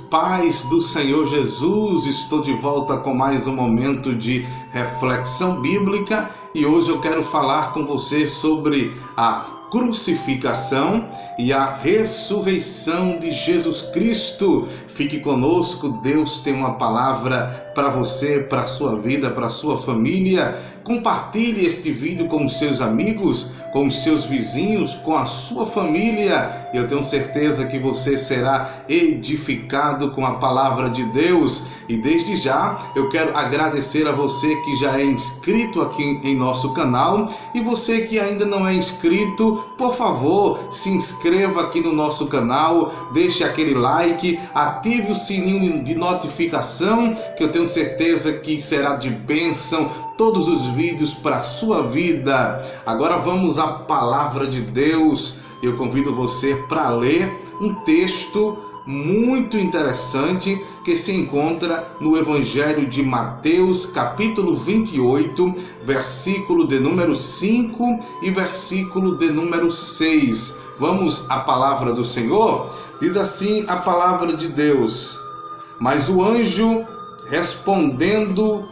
paz do Senhor Jesus. Estou de volta com mais um momento de reflexão bíblica e hoje eu quero falar com você sobre a crucificação e a ressurreição de Jesus Cristo. Fique conosco, Deus tem uma palavra para você, para a sua vida, para a sua família. Compartilhe este vídeo com os seus amigos, com os seus vizinhos, com a sua família. Eu tenho certeza que você será edificado com a palavra de Deus. E desde já eu quero agradecer a você que já é inscrito aqui em nosso canal. E você que ainda não é inscrito, por favor, se inscreva aqui no nosso canal, deixe aquele like, ative o sininho de notificação, que eu tenho certeza que será de bênção todos os vídeos para a sua vida. Agora vamos à palavra de Deus. Eu convido você para ler um texto muito interessante que se encontra no Evangelho de Mateus, capítulo 28, versículo de número 5 e versículo de número 6. Vamos à palavra do Senhor? Diz assim a palavra de Deus: Mas o anjo, respondendo,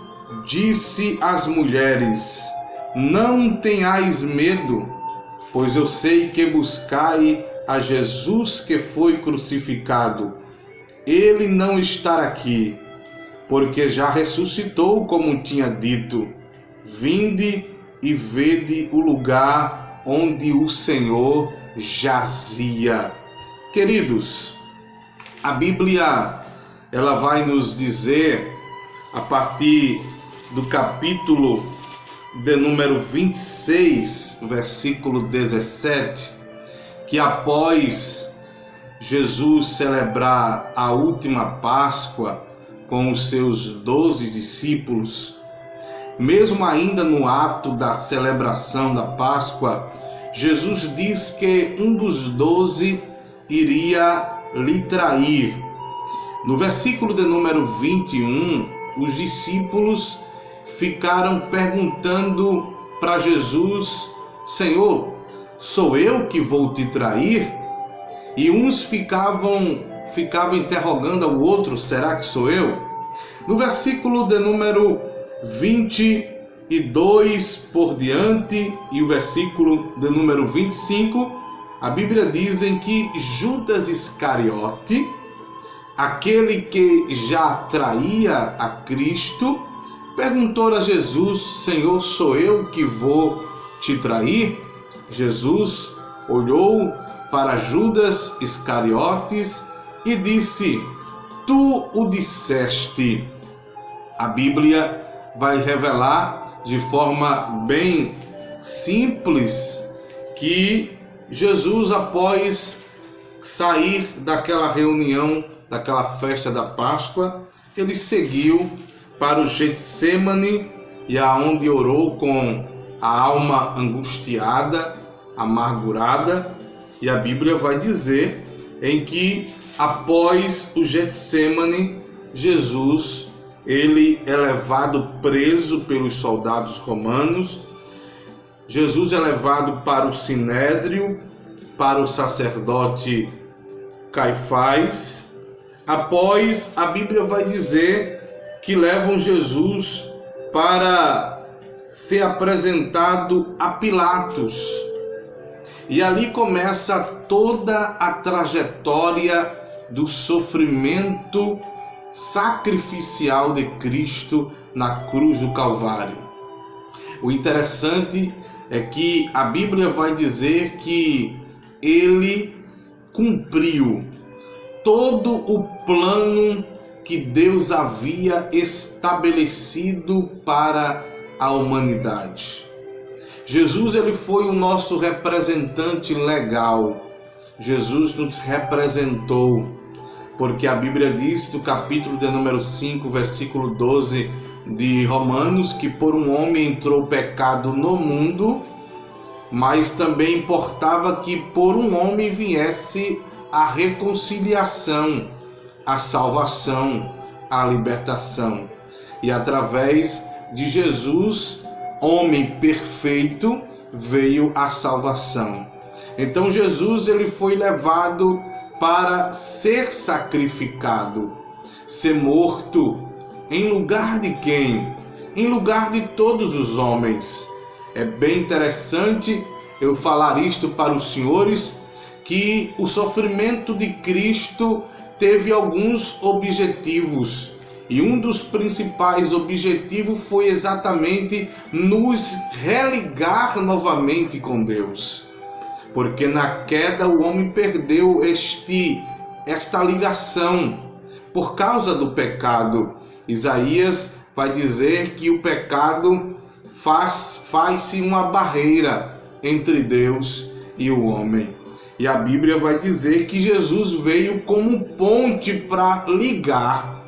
disse às mulheres: Não tenhais medo, pois eu sei que buscai a Jesus que foi crucificado. Ele não está aqui, porque já ressuscitou, como tinha dito. Vinde e vede o lugar onde o Senhor jazia. Queridos, a Bíblia ela vai nos dizer, a partir do capítulo de número 26, versículo 17, que após Jesus celebrar a última Páscoa com os seus 12 discípulos, mesmo ainda no ato da celebração da Páscoa, Jesus diz que um dos 12 iria lhe trair. No versículo de número 21, os discípulos ficaram perguntando para Jesus: Senhor, sou eu que vou te trair? E uns ficavam interrogando ao outro: será que sou eu? No versículo de número 22 por diante e o versículo de número 25, a Bíblia diz em que Judas Iscariote, aquele que já traía a Cristo, perguntou a Jesus: Senhor, sou eu que vou te trair? Jesus olhou para Judas Iscariotes e disse: Tu o disseste. A Bíblia vai revelar de forma bem simples que Jesus, após sair daquela reunião, daquela festa da Páscoa, ele seguiu para o Getsêmani e aonde orou com a alma angustiada, amargurada. E a Bíblia vai dizer em que após o Getsêmani, Jesus ele é levado preso pelos soldados romanos. Jesus é levado para o Sinédrio, para o sacerdote Caifás. Após, a Bíblia vai dizer que levam Jesus para ser apresentado a Pilatos. E ali começa toda a trajetória do sofrimento sacrificial de Cristo na cruz do Calvário. O interessante é que a Bíblia vai dizer que ele cumpriu todo o plano que Deus havia estabelecido para a humanidade. Jesus ele foi o nosso representante legal. Jesus nos representou, porque a Bíblia diz no capítulo de número 5, versículo 12 de Romanos, que por um homem entrou o pecado no mundo, mas também importava que por um homem viesse a reconciliação, a salvação, a libertação. E através de Jesus, homem perfeito, veio a salvação. Então Jesus ele foi levado para ser sacrificado, ser morto. Em lugar de quem? Em lugar de todos os homens. É bem interessante eu falar isto para os senhores, que o sofrimento de Cristo teve alguns objetivos. E um dos principais objetivos foi exatamente nos religar novamente com Deus. Porque na queda o homem perdeu esta ligação por causa do pecado. Isaías vai dizer que o pecado faz-se uma barreira entre Deus e o homem. E a Bíblia vai dizer que Jesus veio como ponte para ligar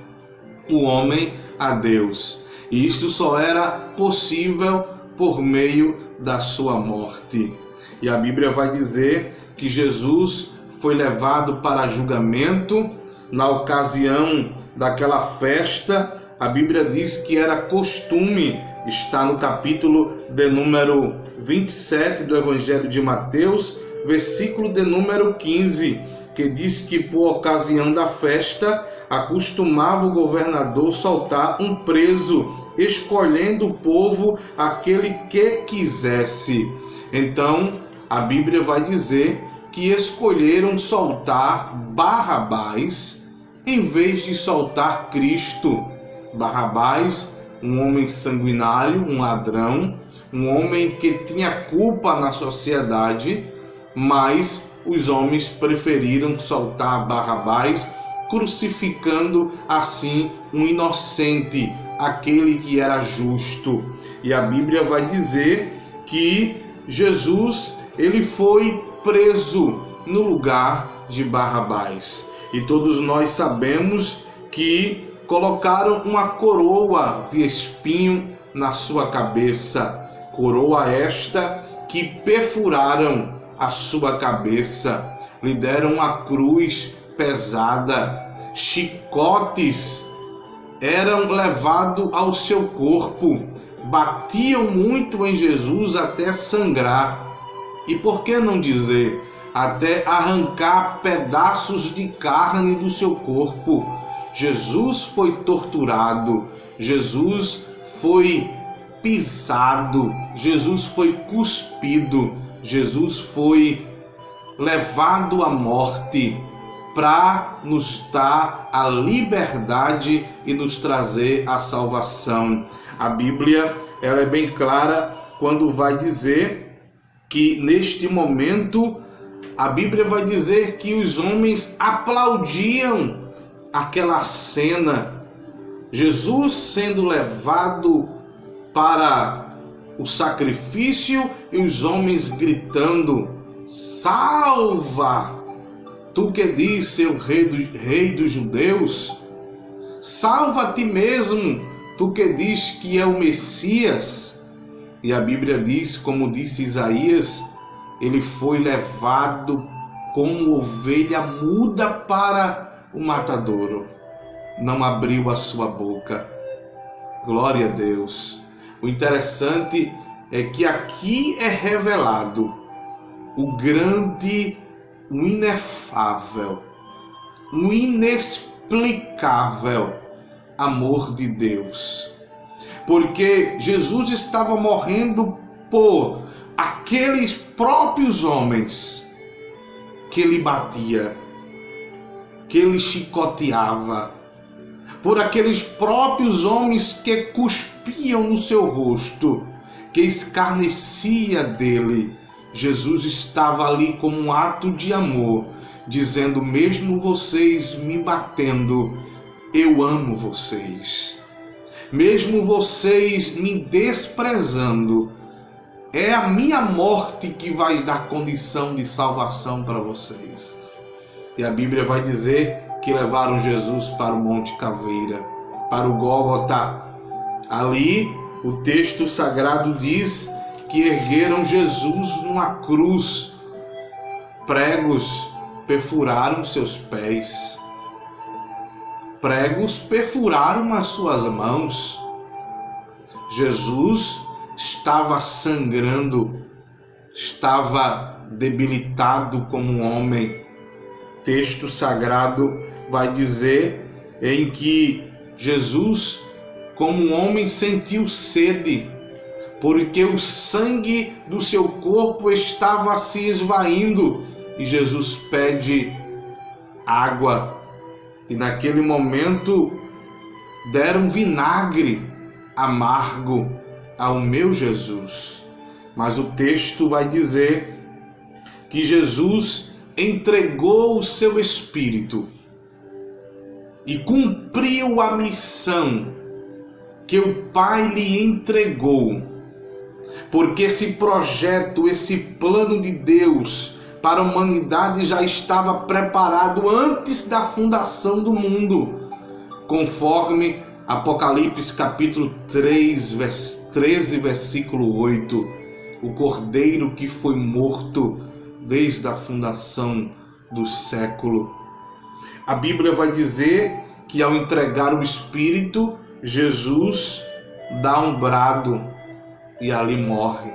o homem a Deus. E isto só era possível por meio da sua morte. E a Bíblia vai dizer que Jesus foi levado para julgamento. Na ocasião daquela festa, a Bíblia diz que era costume, está no capítulo de número 27 do Evangelho de Mateus, versículo de número 15, que diz que por ocasião da festa acostumava o governador soltar um preso, escolhendo o povo aquele que quisesse. Então a Bíblia vai dizer que escolheram soltar Barrabás em vez de soltar Cristo. Barrabás, um homem sanguinário, um ladrão, um homem que tinha culpa na sociedade, mas os homens preferiram soltar Barrabás, crucificando assim um inocente, aquele que era justo. E a Bíblia vai dizer que Jesus, ele foi preso no lugar de Barrabás. E todos nós sabemos que colocaram uma coroa de espinho na sua cabeça, coroa esta que perfuraram a sua cabeça, lhe deram uma cruz pesada, chicotes eram levados ao seu corpo, batiam muito em Jesus até sangrar, e por que não dizer, até arrancar pedaços de carne do seu corpo. Jesus foi torturado, Jesus foi pisado, Jesus foi cuspido, Jesus foi levado à morte para nos dar a liberdade e nos trazer a salvação. A Bíblia, ela é bem clara quando vai dizer que neste momento, a Bíblia vai dizer que os homens aplaudiam aquela cena, Jesus sendo levado para o sacrifício e os homens gritando: salva, tu que diz ser rei dos judeus, salva a ti mesmo, tu que diz que é o Messias. E a Bíblia diz, como disse Isaías, ele foi levado como ovelha muda para o matadouro, não abriu a sua boca. Glória a Deus. O interessante é que aqui é revelado o grande, o inefável, o inexplicável amor de Deus. Porque Jesus estava morrendo por aqueles próprios homens que ele batia, que ele chicoteava, por aqueles próprios homens que cuspiam no seu rosto, que escarnecia dele. Jesus estava ali como um ato de amor, dizendo: mesmo vocês me batendo, eu amo vocês. Mesmo vocês me desprezando, é a minha morte que vai dar condição de salvação para vocês. E a Bíblia vai dizer que levaram Jesus para o Monte Caveira, para o Gólgota. Ali o texto sagrado diz que ergueram Jesus numa cruz. Pregos perfuraram seus pés. Pregos perfuraram as suas mãos. Jesus estava sangrando, estava debilitado como um homem, texto sagrado vai dizer em que Jesus, como homem, sentiu sede, porque o sangue do seu corpo estava se esvaindo, e Jesus pede água. E naquele momento deram vinagre amargo ao meu Jesus. Mas o texto vai dizer que Jesus entregou o seu espírito e cumpriu a missão que o Pai lhe entregou, porque esse projeto, esse plano de Deus para a humanidade já estava preparado antes da fundação do mundo, conforme Apocalipse capítulo 13, versículo 8, o Cordeiro que foi morto desde a fundação do século. A Bíblia vai dizer que ao entregar o Espírito, Jesus dá um brado e ali morre.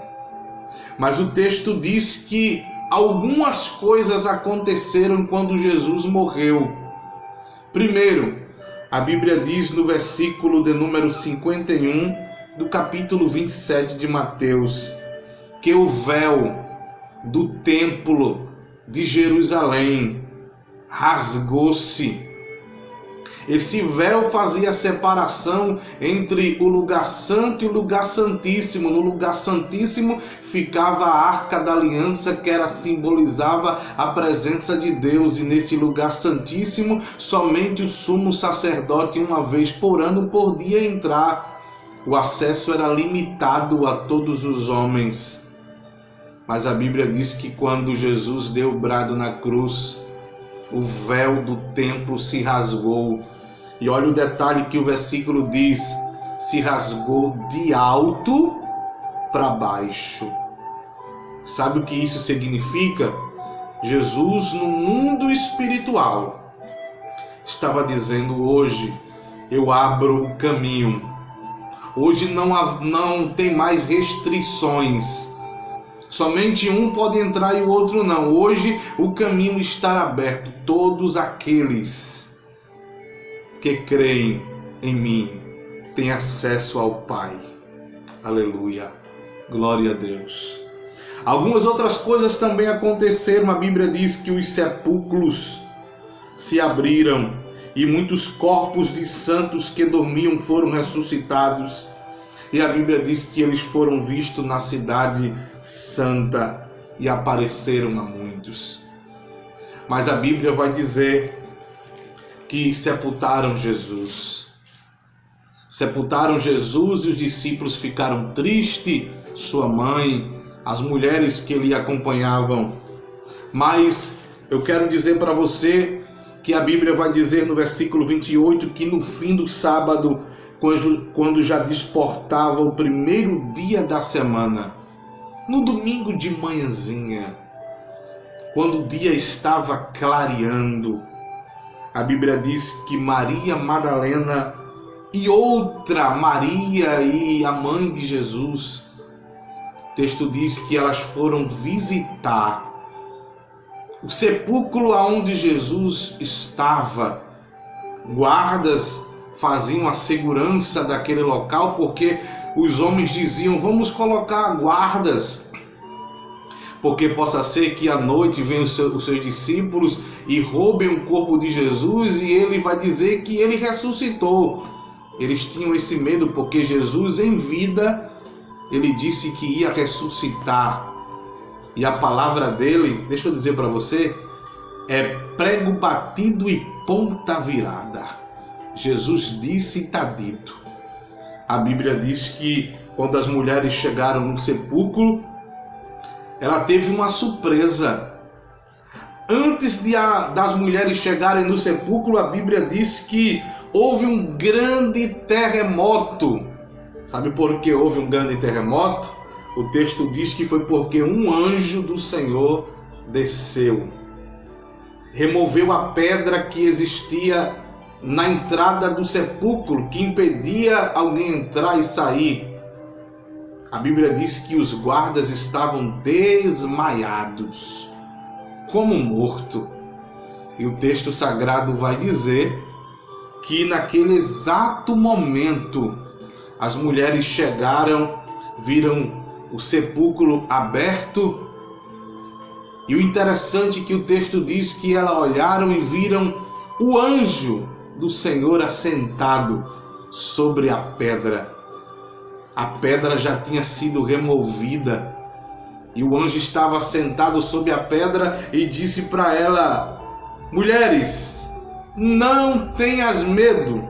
Mas o texto diz que algumas coisas aconteceram quando Jesus morreu. Primeiro, a Bíblia diz no versículo de número 51 do capítulo 27 de Mateus, que o véu do templo de Jerusalém rasgou-se. Esse véu fazia a separação entre o lugar santo e o lugar santíssimo. No lugar santíssimo ficava a arca da aliança, que simbolizava a presença de Deus, e nesse lugar santíssimo somente o sumo sacerdote uma vez por ano podia entrar. O acesso era limitado a todos os homens. Mas a Bíblia diz que quando Jesus deu o brado na cruz, o véu do templo se rasgou. E olha o detalhe que o versículo diz: se rasgou de alto para baixo. Sabe o que isso significa? Jesus, no mundo espiritual, estava dizendo: hoje eu abro o caminho. Hoje não tem mais restrições. Somente um pode entrar e o outro não. Hoje o caminho está aberto. Todos aqueles que creem em mim têm acesso ao Pai. Aleluia. Glória a Deus. Algumas outras coisas também aconteceram. A Bíblia diz que os sepulcros se abriram e muitos corpos de santos que dormiam foram ressuscitados. E a Bíblia diz que eles foram vistos na cidade santa e apareceram a muitos. Mas a Bíblia vai dizer que sepultaram Jesus. Sepultaram Jesus e os discípulos ficaram tristes, sua mãe, as mulheres que lhe acompanhavam. Mas eu quero dizer para você que a Bíblia vai dizer no versículo 28 que no fim do sábado, quando já desportava o primeiro dia da semana, no domingo de manhãzinha, quando o dia estava clareando, a Bíblia diz que Maria Madalena e outra Maria e a mãe de Jesus, o texto diz que elas foram visitar o sepulcro aonde Jesus estava. Guardas faziam a segurança daquele local, porque os homens diziam: vamos colocar guardas, porque possa ser que à noite venham os seus discípulos e roubem o corpo de Jesus e ele vai dizer que ele ressuscitou. Eles tinham esse medo porque Jesus em vida, ele disse que ia ressuscitar. E a palavra dele, deixa eu dizer para você, é prego batido e ponta virada. Jesus disse e está dito. A Bíblia diz que quando as mulheres chegaram no sepulcro, ela teve uma surpresa. Antes das mulheres chegarem no sepulcro, a Bíblia diz que houve um grande terremoto. Sabe por que houve um grande terremoto? O texto diz que foi porque um anjo do Senhor desceu, removeu a pedra que existia na entrada do sepulcro, que impedia alguém entrar e sair. A Bíblia diz que os guardas estavam desmaiados, como mortos. E o texto sagrado vai dizer que naquele exato momento as mulheres chegaram, viram o sepulcro aberto. E o interessante é que o texto diz que elas olharam e viram o anjo do Senhor assentado sobre a pedra. A pedra já tinha sido removida e o anjo estava sentado sobre a pedra e disse para ela: mulheres, não tenhas medo,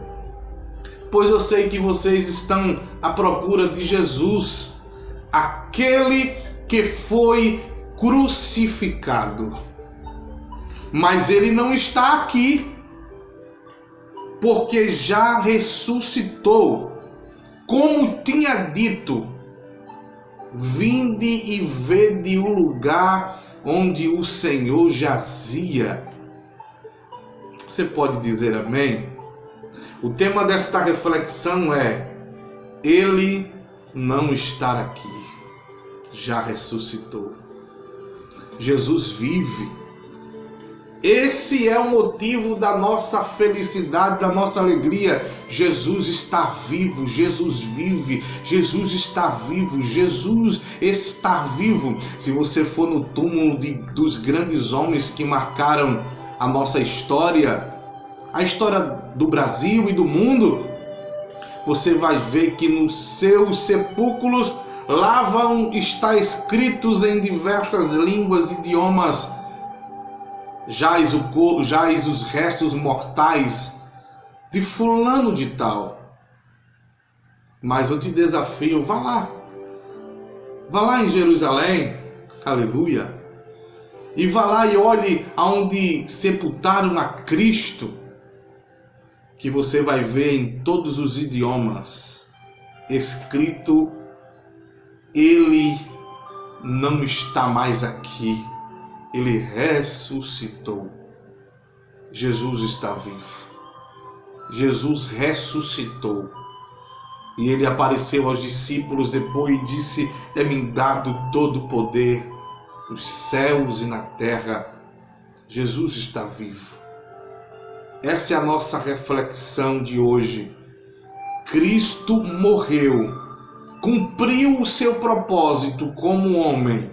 pois eu sei que vocês estão à procura de Jesus, aquele que foi crucificado. Mas ele não está aqui, porque já ressuscitou. Como tinha dito, vinde e vede o lugar onde o Senhor jazia. Você pode dizer amém? O tema desta reflexão é: ele não está aqui, já ressuscitou. Jesus vive. Esse é o motivo da nossa felicidade, da nossa alegria. Jesus está vivo, Jesus vive, Jesus está vivo, Jesus está vivo. Se você for no túmulo dos grandes homens que marcaram a nossa história, a história do Brasil e do mundo, você vai ver que nos seus sepulcros lá está escritos em diversas línguas e idiomas: jaz os restos mortais de fulano de tal. Mas eu te desafio, vá lá em Jerusalém, aleluia, e vá lá e olhe aonde sepultaram a Cristo, que você vai ver em todos os idiomas escrito: ele não está mais aqui, ele ressuscitou. Jesus está vivo. Jesus ressuscitou. E ele apareceu aos discípulos depois e disse: é-me dado todo o poder nos céus e na terra. Jesus está vivo. Essa é a nossa reflexão de hoje. Cristo morreu, cumpriu o seu propósito como homem,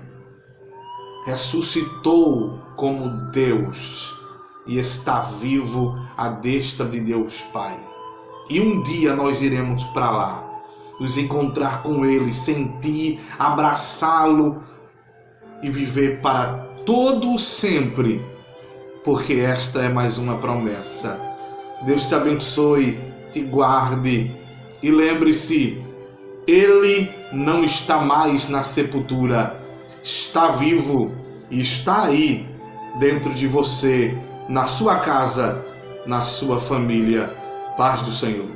ressuscitou como Deus e está vivo à destra de Deus Pai. E um dia nós iremos para lá, nos encontrar com Ele, sentir, abraçá-lo e viver para todo sempre, porque esta é mais uma promessa. Deus te abençoe, te guarde e lembre-se, Ele não está mais na sepultura, está vivo e está aí dentro de você, na sua casa, na sua família. Paz do Senhor.